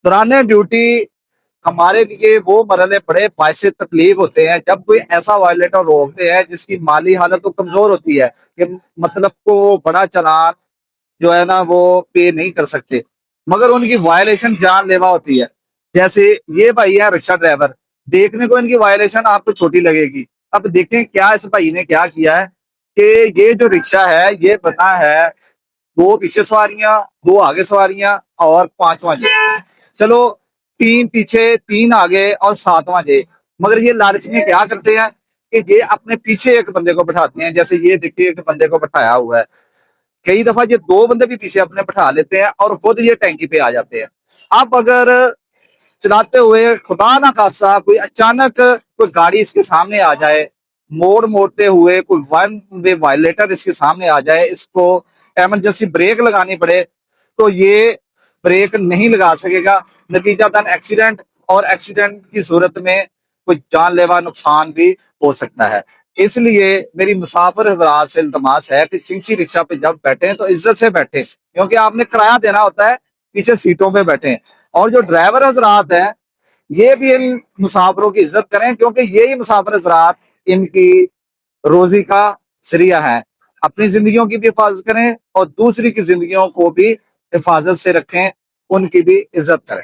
दौरान ड्यूटी हमारे लिए वो मरहले बड़े बायसे तकलीफ होते हैं जब कोई ऐसा वायलेटर रोकते हैं जिसकी माली हालत तो कमजोर होती है कि मतलब को बड़ा चालान जो है ना वो पे नहीं कर सकते, मगर उनकी वायलेशन जानलेवा होती है। जैसे ये भाई है रिक्शा ड्राइवर, देखने को इनकी वायलेशन आपको छोटी लगेगी। अब देखें क्या इस भाई ने क्या किया है कि ये जो रिक्शा है ये बना है दो पीछे सवारियां, दो आगे सवारियां और पांचवा जे। चलो तीन पीछे तीन आगे और सातवां जे। मगर ये लालच में क्या करते हैं कि ये अपने पीछे एक बंदे को बैठाते हैं। जैसे ये देखिए एक बंदे को बैठाया हुआ है, कई दफा ये दो बंदे भी पीछे अपने बैठा लेते हैं और खुद ये टैंकी पे आ जाते हैं। अब अगर चलाते हुए खुदा ना खासा कोई अचानक कोई गाड़ी इसके सामने आ जाए, मोड़ मोड़ते हुए कोई वन वे वायलेटर इसके सामने आ जाए, इसको इमरजेंसी ब्रेक लगानी पड़े तो ये ब्रेक नहीं लगा सकेगा। नतीजातन एक्सीडेंट, और एक्सीडेंट की सूरत में कोई जानलेवा नुकसान भी हो सकता है। इसलिए मेरी मुसाफिर हजरात से इल्तमास है कि चिंची रिक्शा पे जब बैठे तो इज्जत से बैठे, क्योंकि आपने किराया देना होता है, पीछे सीटों पे बैठे। और जो ड्राइवर हजरात हैं ये भी इन मुसाफिरों की इज्जत करें, क्योंकि यही मुसाफिर हजरात इनकी रोजी का जरिया है। अपनी जिंदगियों की भी हिफाजत करें और दूसरी की जिंदगियों को भी हिफाजत से रखें, उनकी भी इज्जत करें।